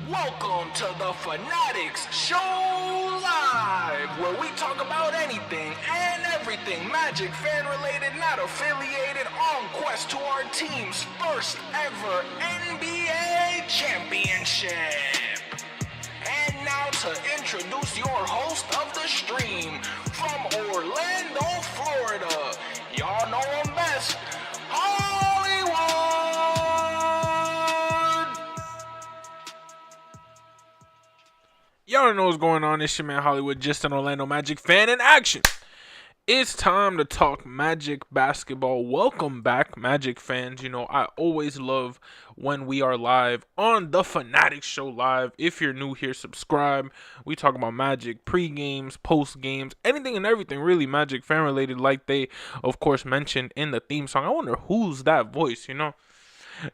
Welcome to the Fannattics Show Live, where we talk about anything and everything Magic fan related, not affiliated, on quest to our team's first ever NBA championship. And now to introduce your host of the stream, from Orlando, Florida, y'all know him best, Hollywood! Y'all know what's going on. It's your man Hollywood, just an Orlando Magic fan in action. It's time to talk Magic basketball. Welcome back, Magic fans. You know, I always love when we are live on the Fannattics Show Live. If you're new here, subscribe. We talk about Magic pre-games, post-games, anything and everything really Magic fan related, like they, of course, mentioned in the theme song. I wonder who's that voice, you know?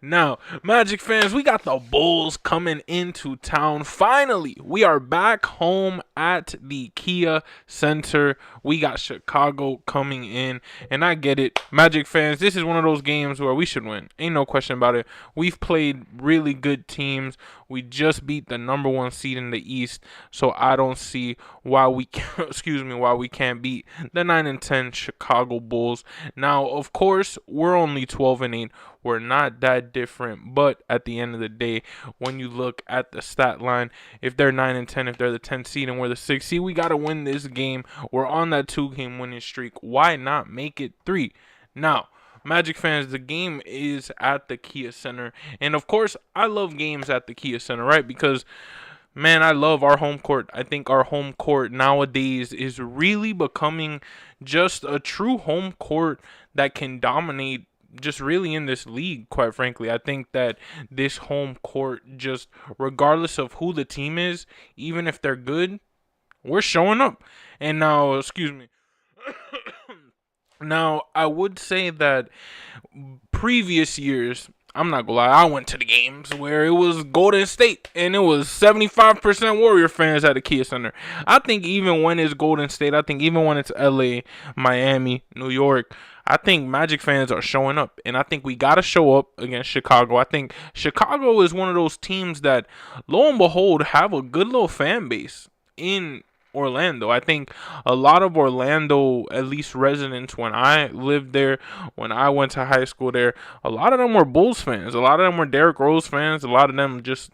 Now, Magic fans, we got the Bulls coming into town. Finally, we are back home at the Kia Center. We got Chicago coming in, and I get it. Magic fans, this is one of those games where we should win. Ain't no question about it. We've played really good teams. We just beat the number one seed in the East, so I don't see why we can't beat the 9-10 Chicago Bulls. Now, of course, we're only 12-8. We're not that different, but at the end of the day, when you look at the stat line, if they're 9-10, if they're the 10th seed and we're the 6th seed, we gotta win this game. We're on that 2-game winning streak. Why not make it 3? Now, Magic fans, the game is at the Kia Center, and of course, I love games at the Kia Center, right? Because man, I love our home court. I think our home court nowadays is really becoming just a true home court that can dominate just really in this league, quite frankly. I think that this home court, just regardless of who the team is, even if they're good, we're showing up. And now, now, I would say that previous years, I'm not gonna lie, I went to the games where it was Golden State and it was 75% Warrior fans at the Kia Center. I think even when it's Golden State, I think even when it's LA, Miami, New York, I think Magic fans are showing up. And I think we gotta show up against Chicago. I think Chicago is one of those teams that, lo and behold, have a good little fan base in Orlando. I think a lot of Orlando, at least residents, when I lived there, when I went to high school there, a lot of them were Bulls fans. A lot of them were Derrick Rose fans. A lot of them just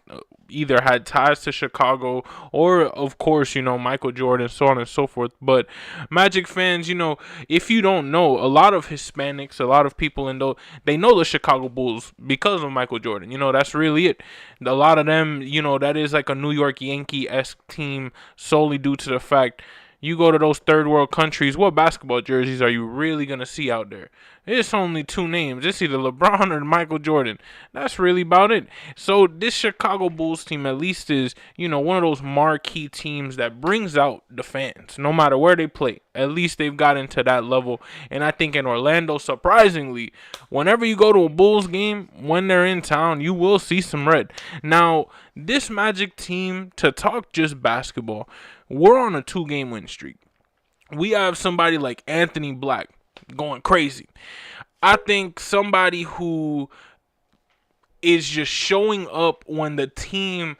either had ties to Chicago or, of course, you know, Michael Jordan, so on and so forth. But Magic fans, you know, if you don't know, a lot of Hispanics, a lot of people in those, they know the Chicago Bulls because of Michael Jordan. You know, that's really it. A lot of them, you know, that is like a New York Yankee-esque team solely due to the fact you go to those third world countries, what basketball jerseys are you really going to see out there? It's only two names. It's either LeBron or Michael Jordan. That's really about it. So this Chicago Bulls team at least is, you know, one of those marquee teams that brings out the fans no matter where they play. At least they've gotten to that level. And I think in Orlando, surprisingly, whenever you go to a Bulls game, when they're in town, you will see some red. Now, this Magic team, to talk just basketball, we're on a 2-game win streak. We have somebody like Anthony Black going crazy. I think somebody who is just showing up when the team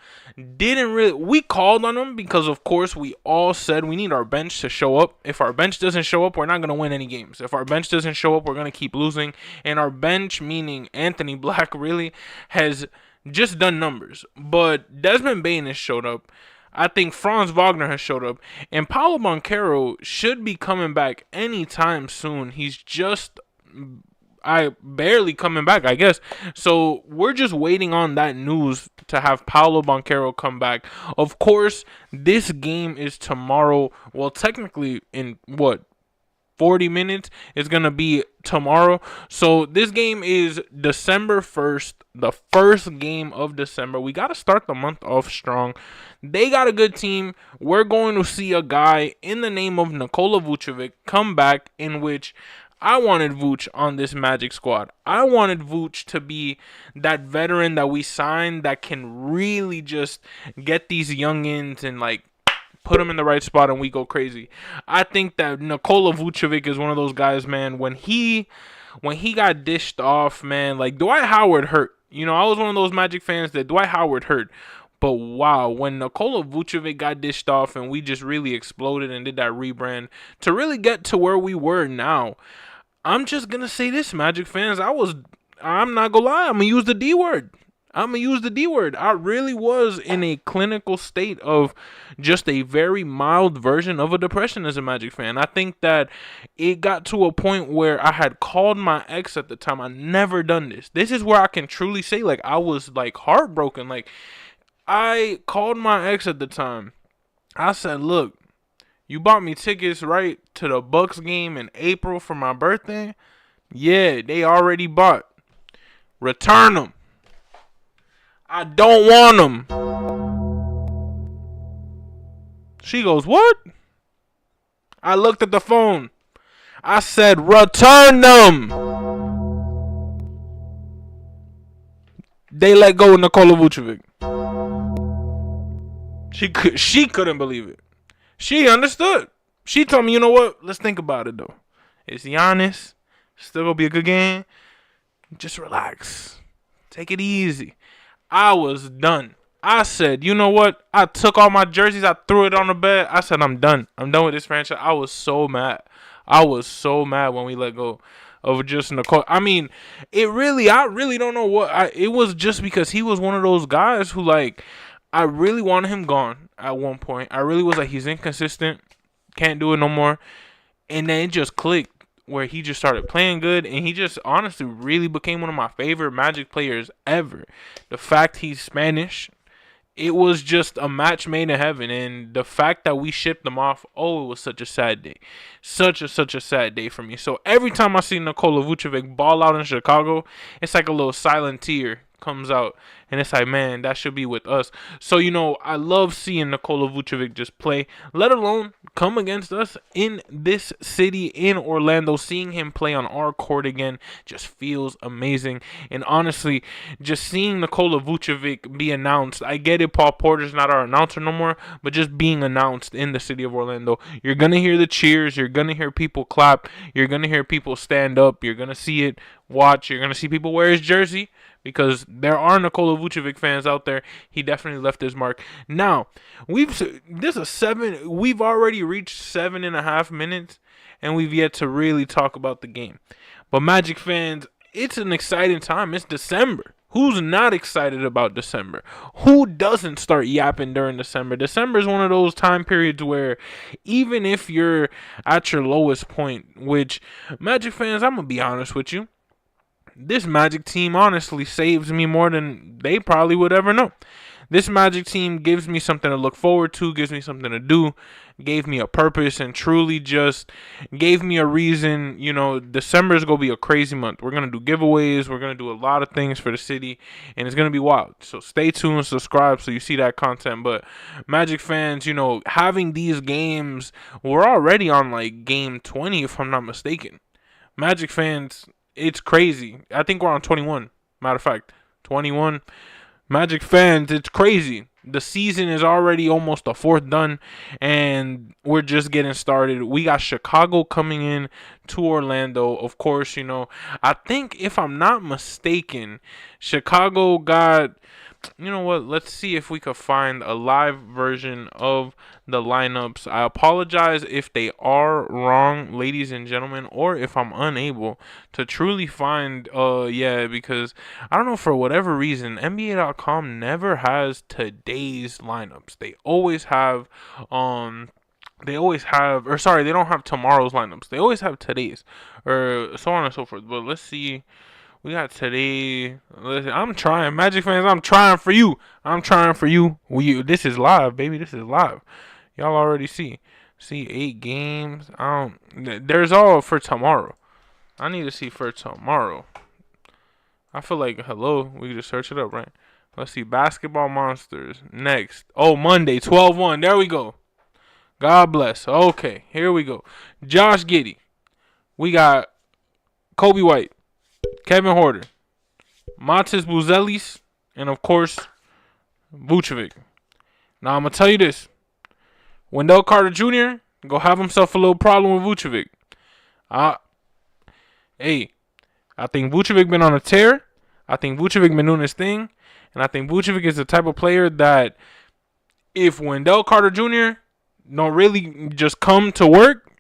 didn't really. We called on him because, of course, we all said we need our bench to show up. If our bench doesn't show up, we're not going to win any games. If our bench doesn't show up, we're going to keep losing. And our bench, meaning Anthony Black, really has just done numbers. But Desmond Bane has showed up. I think Franz Wagner has showed up. And Paolo Banchero should be coming back anytime soon. He's just barely coming back, I guess. So we're just waiting on that news to have Paolo Banchero come back. Of course, this game is tomorrow. Well, technically in 40 minutes is going to be tomorrow. So this game is December 1st, the first game of December. We got to start the month off strong. They got a good team. We're going to see a guy in the name of Nikola Vucevic come back, in which I wanted Vooch on this Magic squad. I wanted Vooch to be that veteran that we signed that can really just get these youngins and like put them in the right spot and we go crazy. I think that Nikola Vucevic is one of those guys, man. When he got dished off, man, like Dwight Howard hurt. You know, I was one of those Magic fans that Dwight Howard hurt. But wow, when Nikola Vucevic got dished off and we just really exploded and did that rebrand to really get to where we were now, I'm just going to say this, Magic fans. I'm not going to lie. I'm going to use the D word. I really was in a clinical state of just a very mild version of a depression as a Magic fan. I think that it got to a point where I had called my ex at the time. I never done this. This is where I can truly say, like, I was, like, heartbroken. Like, I called my ex at the time. I said, look, you bought me tickets, right, to the Bucks game in April for my birthday? Yeah, they already bought. Return them. I don't want them. She goes, what? I looked at the phone. I said, return them. They let go of Nikola Vucevic. She couldn't believe it. She understood. She told me, you know what? Let's think about it, though. It's Giannis. Still going to be a good game. Just relax. Take it easy. I was done. I said, you know what? I took all my jerseys. I threw it on the bed. I said, I'm done. I'm done with this franchise. I was so mad. When we let go of just Nicole. I mean, I really don't know what. It was just because he was one of those guys who, like, I really wanted him gone at one point. I really was like, he's inconsistent. Can't do it no more. And then it just clicked where he just started playing good, and he just honestly really became one of my favorite Magic players ever. The fact he's Spanish, it was just a match made in heaven, and the fact that we shipped them off, it was such a sad day. Such a sad day for me. So every time I see Nikola Vucevic ball out in Chicago, it's like a little silent tear comes out, and it's like, man, that should be with us. So, I love seeing Nikola Vucevic just play, let alone come against us in this city, in Orlando. Seeing him play on our court again just feels amazing. And honestly, just seeing Nikola Vucevic be announced, I get it, Paul Porter's not our announcer no more, but just being announced in the city of Orlando, you're going to hear the cheers, you're going to hear people clap, you're going to hear people stand up, you're going to see it, you're going to see people wear his jersey, because there are Nikola Vucevic fans out there. He definitely left his mark. Now, we've already reached 7.5 minutes, and we've yet to really talk about the game. But Magic fans, it's an exciting time. It's December. Who's not excited about December? Who doesn't start yapping during December? December is one of those time periods where even if you're at your lowest point, which, Magic fans, I'm going to be honest with you, this Magic team honestly saves me more than they probably would ever know. This Magic team gives me something to look forward to, gives me something to do, gave me a purpose, and truly just gave me a reason. December is going to be a crazy month. We're going to do giveaways. We're going to do a lot of things for the city, and it's going to be wild. So stay tuned, subscribe so you see that content. But Magic fans, having these games, we're already on like game 20 if I'm not mistaken. Magic fans, it's crazy. I think we're on 21. Matter of fact, 21. Magic fans, it's crazy. The season is already almost a fourth done, and we're just getting started. We got Chicago coming in to Orlando. Of course, I think if I'm not mistaken, Chicago got... You know what? Let's see if we could find a live version of the lineups. I apologize if they are wrong, ladies and gentlemen, or if I'm unable to truly find, because I don't know, for whatever reason, NBA.com never has today's lineups. They don't have tomorrow's lineups. They always have today's, or so on and so forth. But let's see. We got today. Listen, I'm trying, Magic fans. I'm trying for you. This is live, baby. This is live. Y'all already see 8 games. There's all for tomorrow. I need to see for tomorrow. I feel like we can just search it up, right? Let's see. Basketball Monsters next. Monday 12/1. There we go. God bless. Okay, here we go. Josh Giddey. We got Kobe White, Kevin Huerter, Matis Buzelis, and of course, Vucevic. Now, I'm going to tell you this. Wendell Carter Jr. go have himself a little problem with Vucevic. I think Vucevic been on a tear. I think Vucevic been doing his thing. And I think Vucevic is the type of player that if Wendell Carter Jr. don't really just come to work,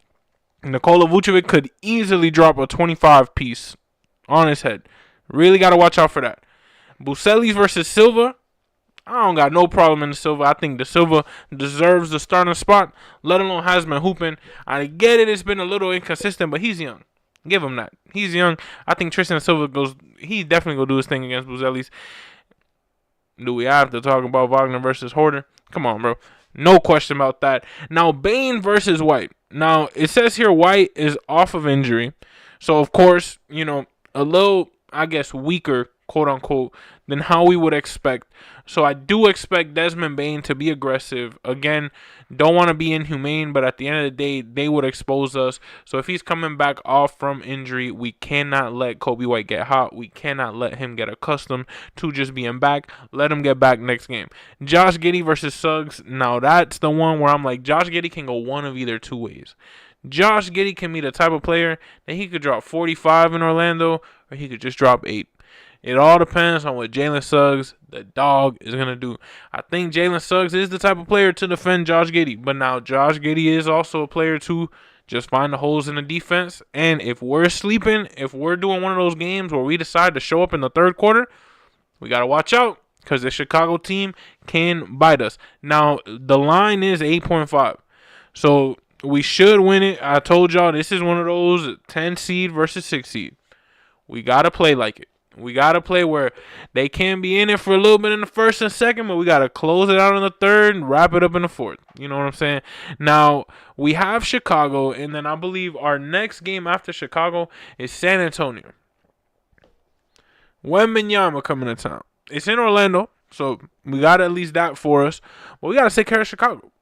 Nikola Vucevic could easily drop a 25 piece on his head. Really got to watch out for that. Bucelis versus Silva. I don't got no problem in the Silva. I think the Silva deserves the starting spot, let alone has been hooping. I get it. It's been a little inconsistent, but he's young. Give him that. He's young. I think Tristan Silva he definitely going to do his thing against Bucelis. Do we have to talk about Wagner versus Horder? Come on, bro. No question about that. Now, Bane versus White. Now, it says here White is off of injury. So, of course, a little, I guess, weaker, quote-unquote, than how we would expect. So, I do expect Desmond Bane to be aggressive. Again, don't want to be inhumane, but at the end of the day, they would expose us. So, if he's coming back off from injury, we cannot let Kobe White get hot. We cannot let him get accustomed to just being back. Let him get back next game. Josh Giddey versus Suggs. Now, that's the one where I'm like, Josh Giddey can go one of either two ways. Josh Giddey can be the type of player that he could drop 45 in Orlando, or he could just drop 8. It all depends on what Jalen Suggs, the dog, is going to do. I think Jalen Suggs is the type of player to defend Josh Giddey. But now Josh Giddey is also a player to just find the holes in the defense. And if we're sleeping, if we're doing one of those games where we decide to show up in the third quarter, we got to watch out because the Chicago team can bite us. Now, the line is 8.5. So we should win it. I told y'all this is one of those 10 seed versus 6 seed. We got to play like it. We got to play where they can be in it for a little bit in the first and second, but we got to close it out in the third and wrap it up in the fourth. You know what I'm saying? Now, we have Chicago, and then I believe our next game after Chicago is San Antonio. Wembanyama coming to town. It's in Orlando, so we got at least that for us. But we got to take care of Chicago.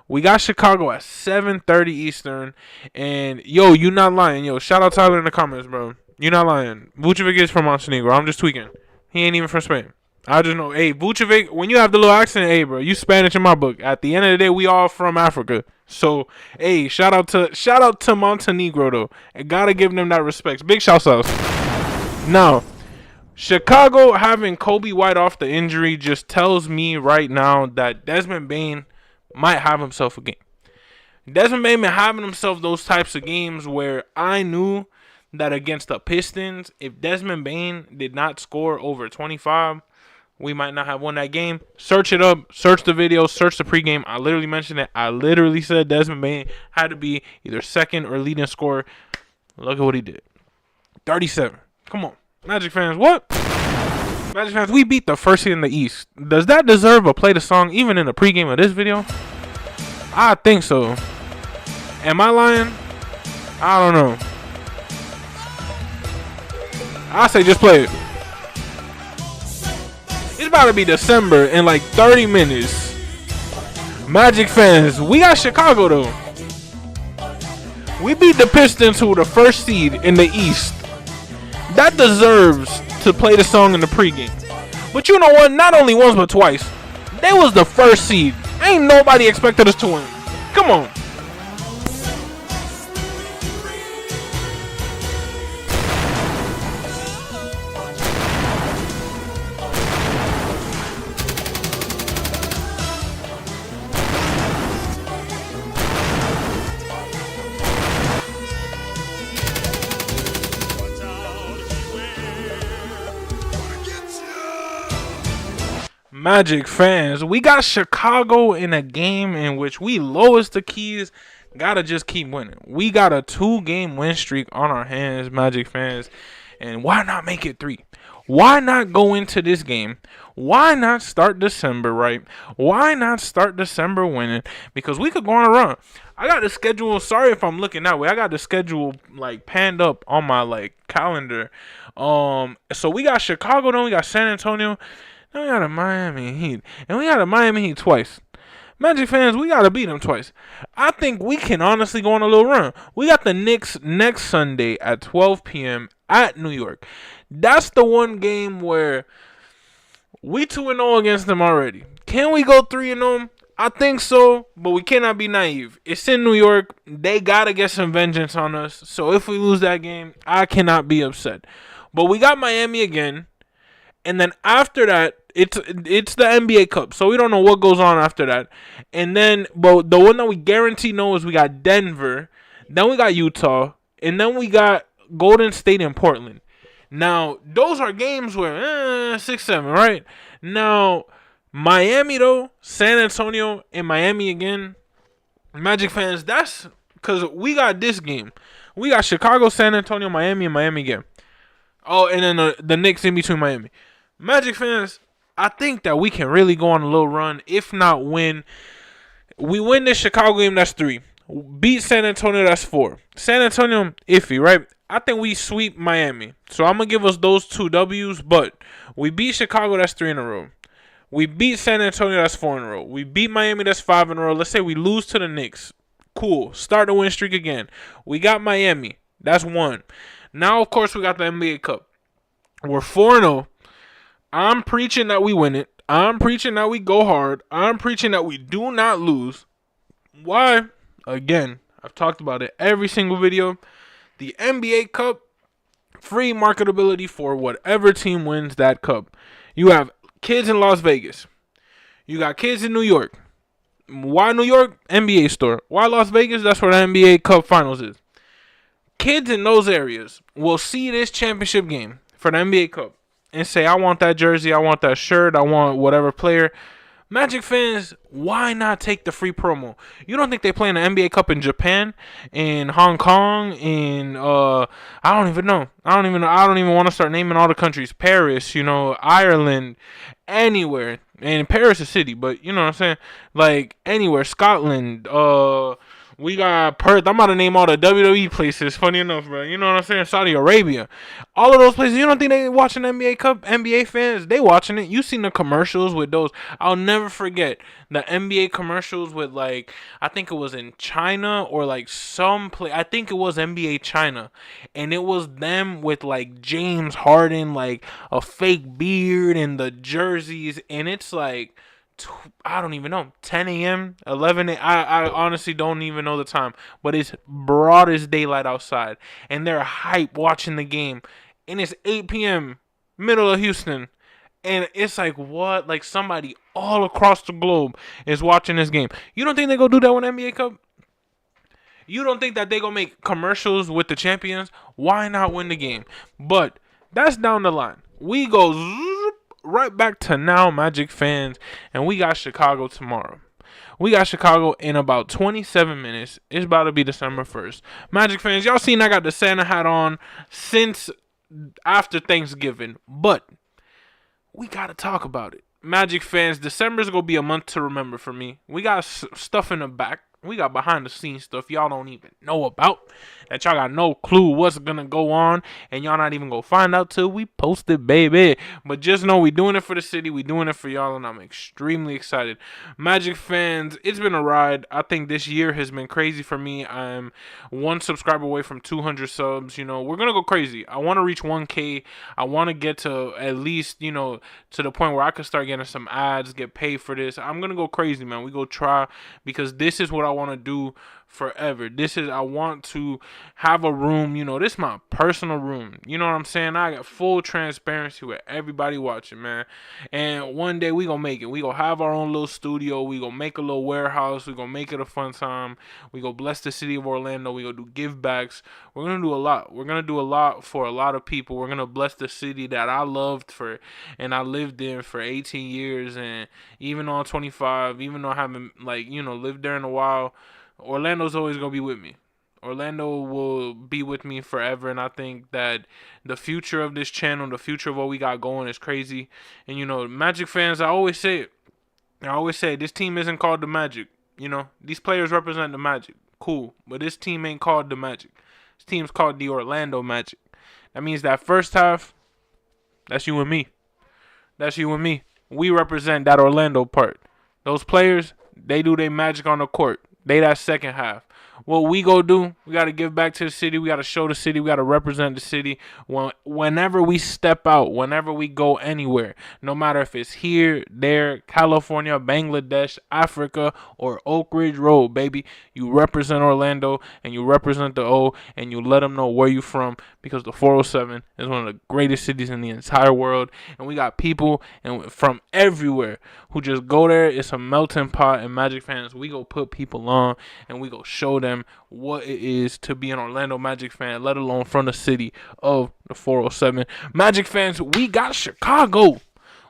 We got Chicago at 7:30 Eastern, and, yo, you not lying. Yo, shout out Tyler in the comments, bro. You're not lying. Vucevic is from Montenegro. I'm just tweaking. He ain't even from Spain. I just know. Hey, Vucevic, when you have the little accent, hey, bro, you Spanish in my book. At the end of the day, we all from Africa. So, hey, shout out to Montenegro, though. I gotta give them that respect. Big shouts out. Now, Chicago having Kobe White off the injury just tells me right now that Desmond Bane might have himself a game. Desmond Bane been having himself those types of games where I knew that against the Pistons, if Desmond Bane did not score over 25, we might not have won that game. Search it up. Search the video. Search the pregame. I literally mentioned it. I literally said Desmond Bane had to be either second or leading scorer. Look at what he did. 37. Come on. Magic fans, what? Magic fans, we beat the first seed in the East. Does that deserve a play the song even in the pregame of this video? I think so. Am I lying? I don't know. I say just play it. It's about to be December in like 30 minutes. Magic fans, we got Chicago though. We beat the Pistons, who were the first seed in the East. That deserves to play the song in the pregame. But you know what? Not only once but twice. They was the first seed. Ain't nobody expected us to win. Come on. Magic fans, we got Chicago in a game in which we lowest the keys. Gotta just keep winning. We got a 2-game win streak on our hands, Magic fans. And why not make it 3? Why not go into this game? Why not start December right? Why not start December winning? Because we could go on a run. I got the schedule. Sorry if I'm looking that way. I got the schedule like panned up on my calendar. So we got Chicago, then we got San Antonio. Then we got a Miami Heat. And we got a Miami Heat twice. Magic fans, we got to beat them twice. I think we can honestly go on a little run. We got the Knicks next Sunday at 12 p.m. at New York. That's the one game where we 2-0 against them already. Can we go 3-0? I think so, but we cannot be naive. It's in New York. They got to get some vengeance on us. So if we lose that game, I cannot be upset. But we got Miami again. And then after that, it's the NBA Cup, so we don't know what goes on after that. And then, but the one that we guarantee know is we got Denver, then we got Utah, and then we got Golden State and Portland. Now, those are games where 6-7, right? Now, Miami though, San Antonio and Miami again. Magic fans, that's because we got this game. We got Chicago, San Antonio, Miami, and Miami again. Oh, and then the Knicks in between Miami. Magic fans, I think that we can really go on a little run, if not win. We win this Chicago game, that's 3. Beat San Antonio, that's 4. San Antonio, iffy, right? I think we sweep Miami. So I'm going to give us those 2 W's, but we beat Chicago, that's 3 in a row. We beat San Antonio, that's 4 in a row. We beat Miami, that's 5 in a row. Let's say we lose to the Knicks. Cool. Start the win streak again. We got Miami. That's 1. Now, of course, we got the NBA Cup. We're 4-0. I'm preaching that we win it. I'm preaching that we go hard. I'm preaching that we do not lose. Why? Again, I've talked about it every single video. The NBA Cup, free marketability for whatever team wins that cup. You have kids in Las Vegas. You got kids in New York. Why New York? NBA store. Why Las Vegas? That's where the NBA Cup Finals is. Kids in those areas will see this championship game for the NBA Cup and say, I want that jersey, I want that shirt, I want whatever player. Magic fans, why not take the free promo? You don't think they play in the NBA Cup in Japan, in Hong Kong, in I don't even know. I don't even want to start naming all the countries. Paris, Ireland, anywhere. And Paris is a city, but you know what I'm saying? Like anywhere, Scotland, we got Perth. I'm about to name all the WWE places. Funny enough, bro. You know what I'm saying? Saudi Arabia. All of those places. You don't think they watching NBA Cup? NBA fans, they watching it. You seen the commercials with those. I'll never forget the NBA commercials with I think it was in China or some place. I think it was NBA China. And it was them with James Harden, a fake beard and the jerseys. And it's I don't even know, 10 a.m., 11 a.m. I honestly don't even know the time, but it's broad as daylight outside, and they're hype watching the game, and it's 8 p.m., middle of Houston, and it's what? Somebody all across the globe is watching this game. You don't think they go do that with NBA Cup? You don't think that they gonna make commercials with the champions? Why not win the game? But that's down the line. We go right back to now, Magic fans, and we got Chicago tomorrow. We got Chicago in about 27 minutes. It's about to be December 1st. Magic fans, y'all seen I got the Santa hat on since after Thanksgiving, but we got to talk about it. Magic fans, December's going to be a month to remember for me. We got stuff in the back. We got behind the scenes stuff y'all don't even know about, that y'all got no clue what's gonna go on, and y'all not even gonna find out till we post it, baby. But just know we doing it for the city, we doing it for y'all, and I'm extremely excited. Magic fans, it's been a ride. I think this year has been crazy for me. I'm 1 subscriber away from 200 subs. We're gonna go crazy. I want to reach 1K. I want to get to at least, to the point where I can start getting some ads, get paid for this. I'm gonna go crazy, man. We go try, because this is what I want to do forever. I want to have a room, this is my personal room. You know what I'm saying? I got full transparency with everybody watching, man. And one day we gonna make it. We gonna have our own little studio. We gonna make a little warehouse. We gonna make it a fun time. We gonna bless the city of Orlando. We gonna do give backs. We're gonna do a lot. We're gonna do a lot for a lot of people. We're gonna bless the city that I loved and I lived in for 18 years. And even though I'm 25, even though I haven't lived there in a while, Orlando's always going to be with me. Orlando will be with me forever, and I think that the future of this channel, the future of what we got going is crazy. And, Magic fans, I always say it. This team isn't called the Magic. These players represent the Magic. Cool. But this team ain't called the Magic. This team's called the Orlando Magic. That means that first half, that's you and me. That's you and me. We represent that Orlando part. Those players, they do their magic on the court. They that second half. what we go do, we got to give back to the city. We got to show the city. We got to represent the city. Whenever we step out, whenever we go anywhere, no matter if it's here, there, California, Bangladesh, Africa, or Oak Ridge Road, baby, you represent Orlando and you represent the O, and you let them know where you from, because the 407 is one of the greatest cities in the entire world, and we got people from everywhere who just go there. It's a melting pot, and Magic fans, we go put people on, and we go show them what it is to be an Orlando Magic fan, let alone from the city of the 407. Magic fans, we got Chicago.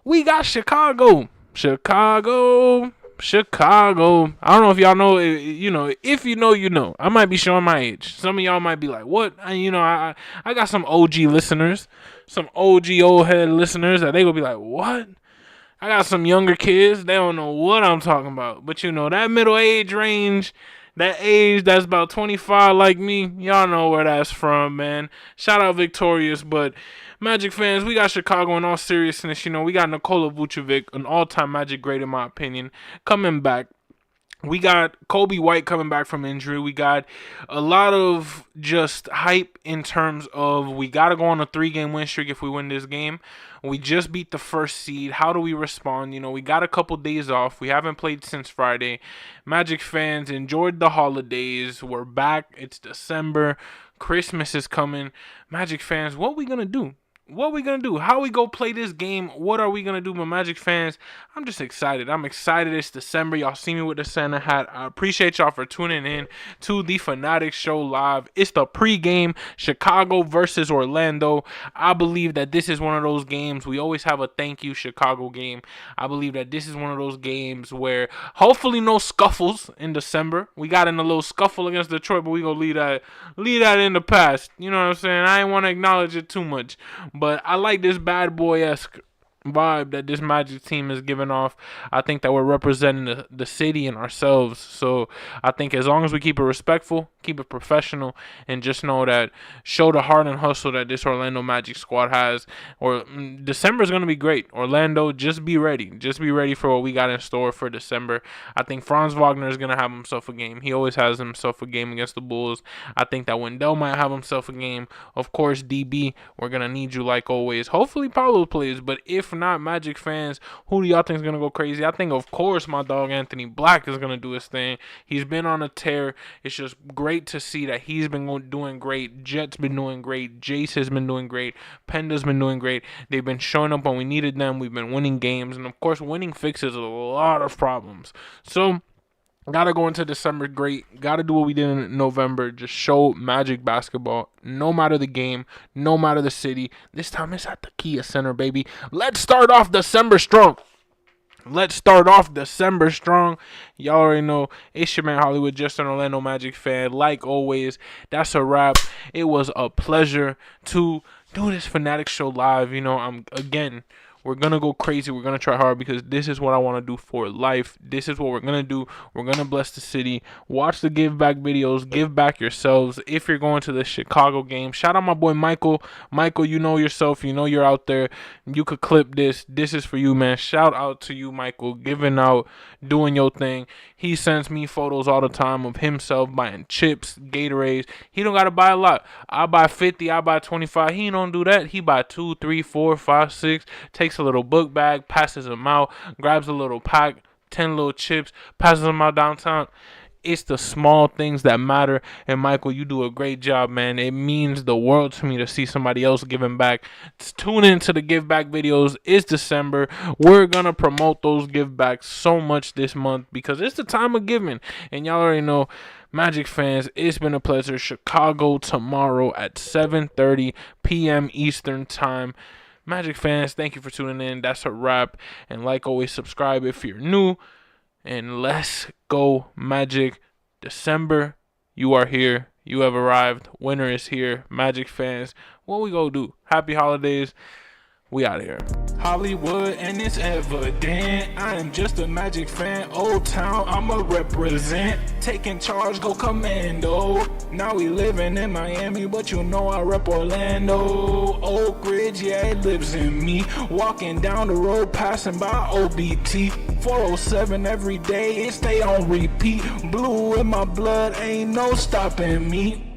We got Chicago. Chicago. I don't know if y'all know, if you know, you know. I might be showing my age. Some of y'all might be like, what? I got some OG listeners, some OG old head listeners that they will be like, what? I got some younger kids. They don't know what I'm talking about. But that middle age range, that age that's about 25 like me, y'all know where that's from, man. Shout out Victorious. But Magic fans, we got Chicago in all seriousness. We got Nikola Vucevic, an all-time Magic great in my opinion, coming back. We got Kobe White coming back from injury. We got a lot of just hype in terms of we got to go on a 3-game win streak if we win this game. We just beat the first seed. How do we respond? We got a couple days off. We haven't played since Friday. Magic fans, enjoyed the holidays. We're back. It's December. Christmas is coming. Magic fans, what we going to do? What we going to do? How we go play this game? What are we going to do? My Magic fans, I'm just excited. I'm excited. It's December. Y'all see me with the Santa hat. I appreciate y'all for tuning in to the Fannattics Show Live. It's the pregame, Chicago versus Orlando. I believe that this is one of those games. We always have a thank you Chicago game. I believe that this is one of those games where hopefully no scuffles in December. We got in a little scuffle against Detroit, but we going to leave that in the past. You know what I'm saying? I ain't want to acknowledge it too much. But I like this bad boy-esque vibe that this Magic team is giving off. I think that we're representing the city and ourselves. So I think as long as we keep it respectful, keep it professional, and just know that show the heart and hustle that this Orlando Magic squad has, or December is going to be great. Orlando, just be ready. Just be ready for what we got in store for December. I think Franz Wagner is going to have himself a game. He always has himself a game against the Bulls. I think that Wendell might have himself a game. Of course, DB, we're going to need you like always. Hopefully Paulo plays, but if not, Magic fans, who do y'all think is going to go crazy? I think, of course, my dog Anthony Black is going to do his thing. He's been on a tear. It's just great to see that he's been doing great. Jet's been doing great. Jace has been doing great. Penda's been doing great. They've been showing up when we needed them. We've been winning games. And, of course, winning fixes a lot of problems. So, gotta go into December great. Gotta do what we did in November. Just show Magic basketball. No matter the game. No matter the city. This time it's at the Kia Center, baby. Let's start off December strong. Y'all already know it's your man Hollywood, just an Orlando Magic fan. Like always, that's a wrap. It was a pleasure to do this Fannattics Show Live. We're going to go crazy. We're going to try hard because this is what I want to do for life. This is what we're going to do. We're going to bless the city. Watch the give back videos. Give back yourselves. If you're going to the Chicago game, shout out my boy Michael. Michael, you know yourself. You know you're out there. You could clip this. This is for you, man. Shout out to you, Michael, giving out, doing your thing. He sends me photos all the time of himself buying chips, Gatorades. He don't got to buy a lot. I buy 50. I buy 25. He don't do that. He buy 2, 3, 4, 5, 6. Takes a little book bag, passes them out, grabs a little pack, 10 little chips, passes them out downtown. It's the small things that matter. And Michael, you do a great job, man. It means the world to me to see somebody else giving back. Tune into the give back videos. It's December. We're going to promote those give backs so much this month because it's the time of giving. And y'all already know, Magic fans, it's been a pleasure. Chicago tomorrow at 7:30 p.m. Eastern time. Magic fans, thank you for tuning in. That's a wrap. And like always, subscribe if you're new. And let's go, Magic. December, you are here. You have arrived. Winter is here. Magic fans, what we gonna do? Happy holidays. We out of here. Hollywood, and it's evident. I am just a Magic fan. Old Town, I'ma represent. Taking charge, go commando. Now we living in Miami, but you know I rep Orlando. Oak Ridge, yeah, it lives in me. Walking down the road. passing by OBT. 407 every day, it stay on repeat. Blue in my blood, ain't no stopping me.